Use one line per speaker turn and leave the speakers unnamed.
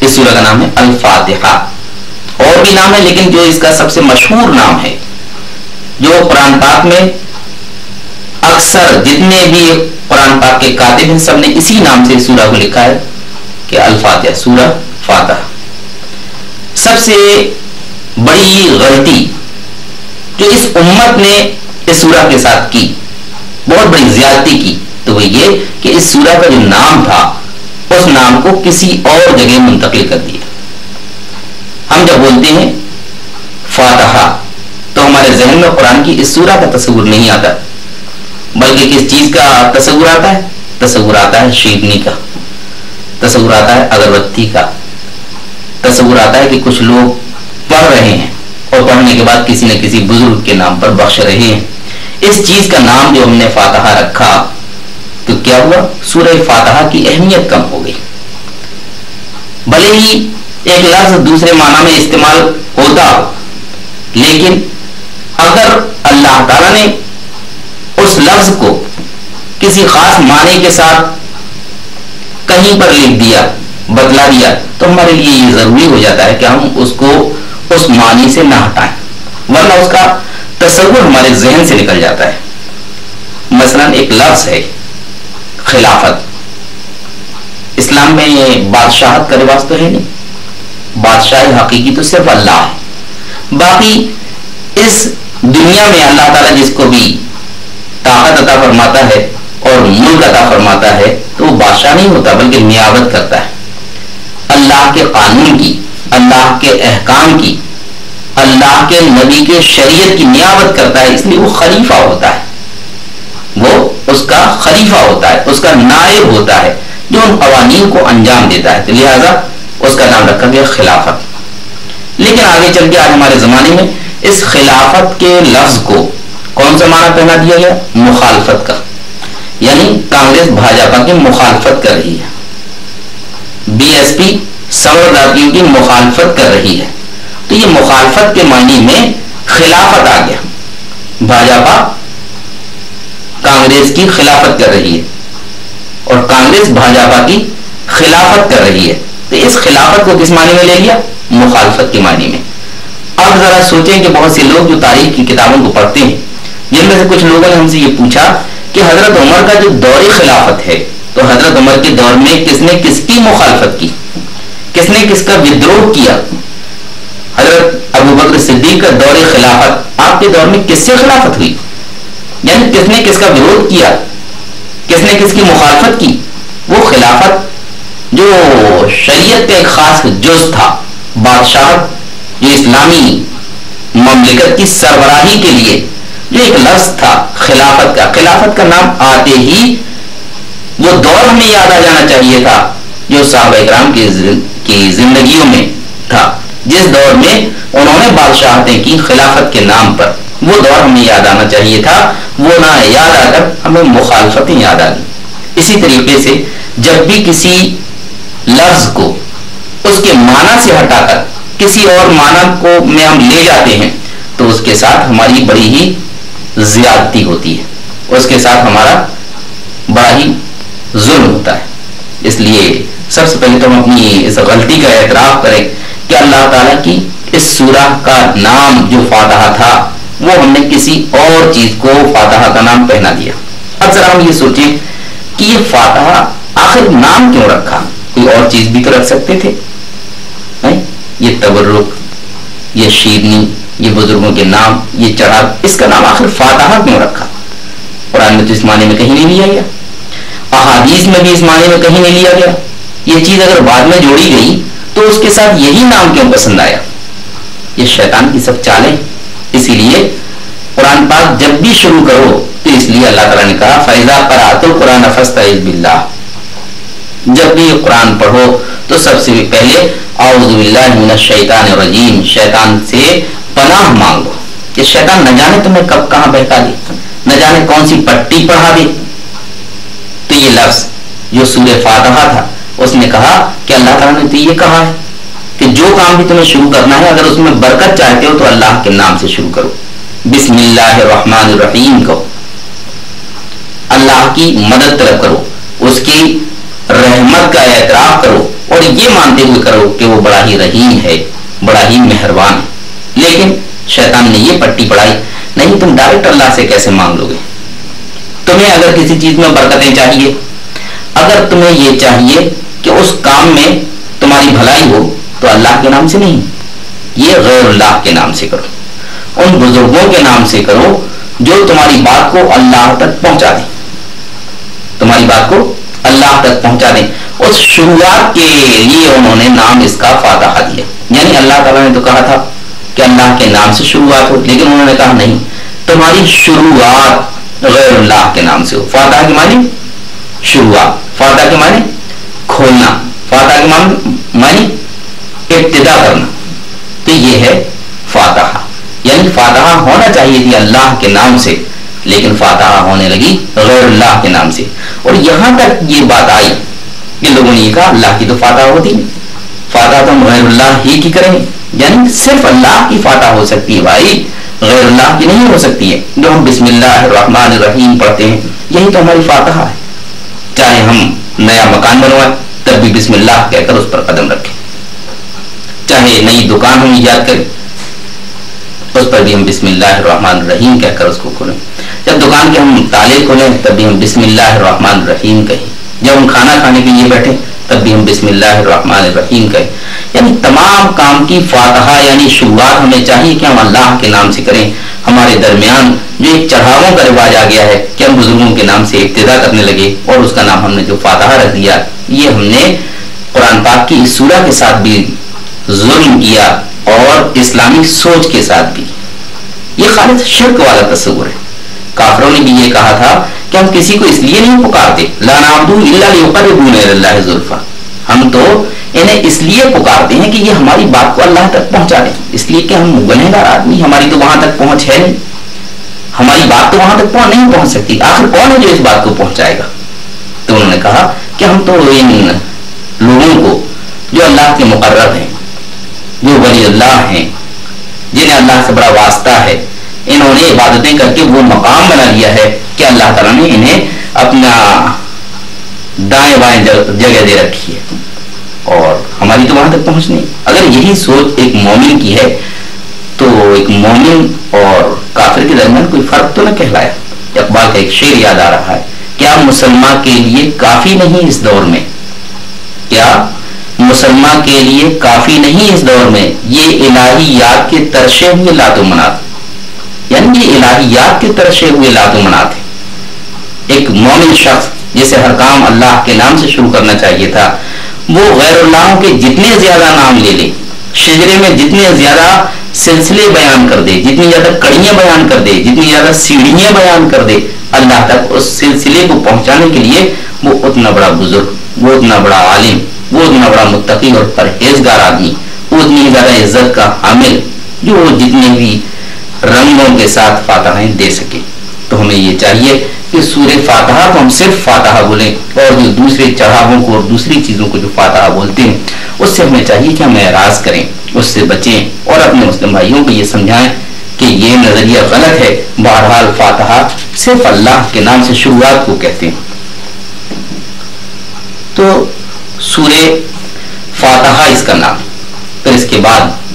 اس سورہ کا نام ہے الفاتحہ. اور بھی نام ہے لیکن جو اس کا سب سے مشہور نام ہے, جو قرآن پاک میں اکثر جتنے بھی قرآن پاک کے کاتب ہیں سب نے اسی نام سے سورہ کو لکھا ہے کہ الفاتحہ, سورہ فاتحہ. سب سے بڑی غلطی جو اس امت نے اس سورہ کے ساتھ کی, بہت بڑی زیادتی کی, تو وہ یہ کہ اس سورہ کا جو نام تھا اس نام کو کسی اور جگہ منتقل کر دیا. ہم جب بولتے ہیں فاتحہ تو ہمارے ذہن میں قرآن کی اس سورہ کا تصور نہیں آتا, بلکہ کس چیز کا تصور آتا ہے؟ تصور آتا ہے شیرنی کا, تصور آتا ہے اگربتی کا, تصور آتا ہے کہ کچھ لوگ پڑھ رہے ہیں اور پڑھنے کے بعد کسی نہ کسی بزرگ کے نام پر بخش رہے ہیں. اس چیز کا نام جو ہم نے فاتحہ رکھا تو کیا ہوا؟ سورہ فاتحہ کی اہمیت کم ہو گئی. بھلے ہی ایک لفظ دوسرے معنی میں استعمال ہوتا ہو, لیکن اگر اللہ تعالیٰ نے اس لفظ کو کسی خاص معنی کے ساتھ کہیں پر لکھ دیا, بتلا دیا, تو ہمارے لیے یہ ضروری ہو جاتا ہے کہ ہم اس کو اس معنی سے نہ ہٹائیں, ورنہ اس کا تصور ہمارے ذہن سے نکل جاتا ہے. مثلا ایک لفظ ہے خلافت. اسلام میں بادشاہت کا رواج تو ہے نہیں, بادشاہ حقیقی تو صرف اللہ ہے. باقی اس دنیا میں اللہ تعالیٰ جس کو بھی طاقت عطا فرماتا ہے اور ملک عطا فرماتا ہے تو وہ بادشاہ نہیں ہوتا بلکہ نیابت کرتا ہے. اللہ کے قانون کی, اللہ کے احکام کی, اللہ کے نبی کے شریعت کی نیابت کرتا ہے, اس لیے وہ خلیفہ ہوتا ہے, وہ اس کا خلیفہ ہوتا ہے, اس کا نائب ہوتا ہے جو ان قوانین کو انجام دیتا ہے. تو لہذا اس کا نام رکھا گیا خلافت. لیکن آگے چل کے آج ہمارے زمانے میں اس خلافت کے لفظ کو کون سا معنی پہنا دیا گیا؟ مخالفت کا. یعنی کانگریس بھاجپا کی مخالفت کر رہی ہے, بی ایس پی سمرداتیوں کی مخالفت کر رہی ہے. تو یہ مخالفت کے معنی میں خلافت آ گیا. بھاجپا کانگریس کی خلافت کر رہی ہے اور کانگریس بھاجپا کی خلافت کر رہی ہے. تو اس خلافت کو کس معنی میں لے لیا؟ مخالفت کے معنی میں. اب ذرا سوچیں کہ بہت سے لوگ جو تاریخ کی کتابوں کو پڑھتے ہیں, جن میں سے کچھ لوگوں نے ہم سے یہ پوچھا کہ حضرت عمر کا جو دور خلافت ہے تو حضرت عمر کے دور میں کس نے کس کی مخالفت کی, کس نے کس کا ودروہ کیا؟ حضرت ابو بکر صدیق کا دور خلافت آپ کے دور میں کس سے خلافت ہوئی؟ یعنی کس نے کس کا ورود کیا, کس نے کس کی مخالفت کی؟ وہ خلافت جو شریعت کا ایک خاص جز تھا, بادشاہت جو اسلامی مملکت کی سربراہی کے لیے جو ایک لفظ تھا خلافت کا, خلافت کا نام آتے ہی وہ دور ہمیں یاد آ جانا چاہیے تھا جو صحابہ اکرام کی زندگیوں میں تھا, جس دور میں انہوں نے بادشاہتیں کی خلافت کے نام پر. وہ دور ہمیں یاد آنا چاہیے تھا, وہ نہ یاد آ کر ہمیں مخالفتیں یاد آ گئی. اسی طریقے سے جب بھی کسی لفظ کو اس کے معنی سے ہٹا کر کسی اور معنی کو میں ہم لے جاتے ہیں تو اس کے ساتھ ہماری بڑی ہی زیادتی ہوتی ہے, اس کے ساتھ ہمارا بڑا ہی ظلم ہوتا ہے. اس لیے سب سے پہلے تو ہم اپنی اس غلطی کا اعتراف کریں کہ اللہ تعالیٰ کی اس سورہ کا نام جو فاتحہ تھا وہ ہم نے کسی اور چیز کو فاتحہ کا نام پہنا دیا. اب ذرا ہم یہ سوچیں کہ یہ فاتحہ آخر نام کیوں رکھا؟ کوئی اور چیز بھی تو رکھ سکتے تھے. یہ تبرک, یہ شیرنی, یہ بزرگوں کے نام, یہ چڑھا, اس کا نام آخر فاتحہ کیوں رکھا؟ قرآن میں تو اس معنی میں کہیں نہیں لیا گیا, احادیث میں بھی اس معنی میں کہیں نہیں لیا گیا. یہ چیز اگر بعد میں جوڑی گئی تو اس کے ساتھ یہی نام کیوں پسند آیا؟ یہ شیطان کی سب چالیں. اسی لیے قرآن پاک جب بھی شروع کرو تو اس لیے اللہ تعالیٰ نے کہا فَإِذَا قَرَأْتُ الْقُرْآنَ فَاسْتَعِذْ بِاللَّهِ, جب بھی قرآن پڑھو تو سب سے پہلے اعوذ باللہ من الشیطان الرجیم, شیطان سے پناہ مانگو کہ شیطان نہ جانے تمہیں کب کہاں بہکا دے, نہ جانے کون سی پٹی پڑھا دے. تو یہ لفظ جو سورہ فاتحہ تھا اس نے کہا کہ اللہ تعالیٰ نے تو یہ کہا ہے کہ جو کام بھی تمہیں شروع کرنا ہے اگر اس میں برکت چاہتے ہو تو اللہ کے نام سے شروع کرو, بسم اللہ الرحمن الرحیم کہو, اللہ کی مدد طلب کرو, اس کی رحمت کا اعتراف کرو اور یہ مانتے ہوئے کرو کہ وہ بڑا ہی رحیم ہے، بڑا ہی مہربان ہے۔ لیکن شیطان نے یہ پٹی پڑھائی، نہیں تم ڈائریکٹ اللہ سے کیسے مانگ لو گے؟ تمہیں اگر کسی چیز میں برکتیں چاہیے، اگر تمہیں یہ چاہیے کہ اس کام میں تمہاری بھلائی ہو، تو اللہ کے نام سے نہیں، یہ غیر اللہ کے نام سے کرو، ان بزرگوں کے نام سے کرو جو تمہاری بات کو اللہ تک پہنچا دیں، تمہاری بات کو اللہ تک پہنچا دیں۔ اس شروعات کے لیے انہوں نے نام اس کا فاتحہ دیا، یعنی اللہ تعالیٰ نے تو کہا تھا کہ اللہ کے نام سے شروعات ہو، لیکن انہوں نے کہا نہیں، تمہاری شروعات غیر اللہ کے نام سے ہو۔ فاتحہ کے معنی شروعات، فاتحہ کے معنی کھولنا، فاتحہ کے معنی ابتدا کرنا، تو یہ ہے فاتحہ۔ یعنی فاتحہ ہونا چاہیے تھی اللہ کے نام سے، لیکن فاتحہ ہونے لگی غیر اللہ کے نام سے۔ اور یہاں تک یہ بات آئی کہ لوگوں نے یہ کہا اللہ کی تو فاتحہ ہوتی نہیں، فاتحہ تو ہم غیر اللہ ہی کی کریں گے، یعنی صرف اللہ کی فاتحہ ہو سکتی ہے بھائی، غیر اللہ کی نہیں ہو سکتی ہے۔ جو ہم بسم اللہ الرحمن الرحیم پڑھتے ہیں یہی تو ہماری فاتحہ ہے، چاہے ہم نیا مکان بنوائیں تب بھی بسم اللہ کہہ کر اس پر قدم رکھیں، چاہے نئی دکان ہم ایجاد کریں اس پر بھی ہم بسم اللہ الرحمن الرحیم کہہ کر اس کو کھولیں، جب دکان کے ہم تالے کھولیں تب بھی ہم بسم اللہ الرحمن الرحیم کہیں، جب ہم کھانا کھانے کے لیے بیٹھیں تب بھی ہم بسم اللہ الرحمن الرحیم کہیں۔ یعنی تمام کام کی فاتحہ یعنی شروعات ہمیں چاہیے کہ ہم اللہ کے نام سے کریں۔ ہمارے درمیان جو ایک چڑھاووں کا رواج آ گیا ہے کہ ہم بزرگوں کے نام سے ابتدا کرنے لگے اور اس کا نام ہم نے جو فاتحہ رکھ دیا، یہ ہم نے قرآن پاک کی اس سورہ کے ساتھ بھی ظلم کیا اور اسلامی سوچ کے ساتھ بھی۔ یہ خالص شرک والا تصور ہے۔ کافروں نے بھی یہ کہا تھا کہ ہم کسی کو اس لیے نہیں پکارتے، لا نعبد الا لیقربونا الی اللہ زلفی، ہم تو انہیں اس لیے پکارتے ہیں کہ یہ ہماری بات کو اللہ تک پہنچا دیں، اس لیے کہ ہم گنہگار آدمی، ہماری تو وہاں تک پہنچ ہے نہیں، ہماری بات تو وہاں تک نہیں پہنچ سکتی، آخر کون ہے جو اس بات کو پہنچائے گا؟ تو انہوں نے کہا کہ ہم تو ان لوگوں کو جو اللہ کے مقرب ہیں، جو ولی اللہ ہیں، جنہیں اللہ سے بڑا واسطہ ہے، انہوں نے عبادتیں کر کے وہ مقام بنا لیا ہے کہ اللہ تعالیٰ نے انہیں اپنا دائیں بائیں جگہ دے رکھی ہے، اور ہماری تو وہاں تک پہنچ نہیں۔ اگر یہی سوچ ایک مومن کی ہے تو ایک مومن اور کافر کے درمیان کوئی فرق تو نہ کہلایا۔ اقبال کا ایک شعر یاد آ رہا ہے، کیا مسلمان کے لیے کافی نہیں اس دور میں، کیا مسلمان کے لیے کافی نہیں اس دور میں یہ الہیات کے ترشے ہوئے لات و منات، یعنی یہ الہیات کے ترشے ہوئے لات و منات ہے۔ ایک مومن شخص جسے ہر کام اللہ کے نام سے شروع کرنا چاہیے تھا، وہ غیر اللہ کے جتنے زیادہ نام لے لے، شجرے میں جتنے زیادہ سلسلے بیان کر دے، جتنی زیادہ کڑیاں بیان کر دے، جتنی زیادہ سیڑھیاں بیان کر دے، اللہ تک اس سلسلے کو پہنچانے کے لیے وہ اتنا بڑا بزرگ، وہ اتنا بڑا عالم، وہ اتنا بڑا متقی اور پرہیزگار آدمی، وہ اتنی زیادہ عزت کا حامل، جو جتنے بھی رنگوں کے ساتھ فاتحیں دے سکے۔ تو ہمیں یہ چاہیے کہ سورہ فاتحہ کو ہم صرف فاتحہ بولیں، اور جو دوسرے چڑھاووں کو اور دوسری چیزوں کو جو فاتحہ بولتے ہیں اس سے ہمیں چاہیے کہ ہم اعراض کریں، اس سے بچیں، اور اپنے مسلم بھائیوں کو یہ سمجھائیں کہ یہ نظریہ غلط ہے۔ بہرحال فاتحہ صرف اللہ کے نام سے شروعات کو کہتے ہیں۔ تو سورہ فاتحہ اس کا نام، پھر اس کے بعد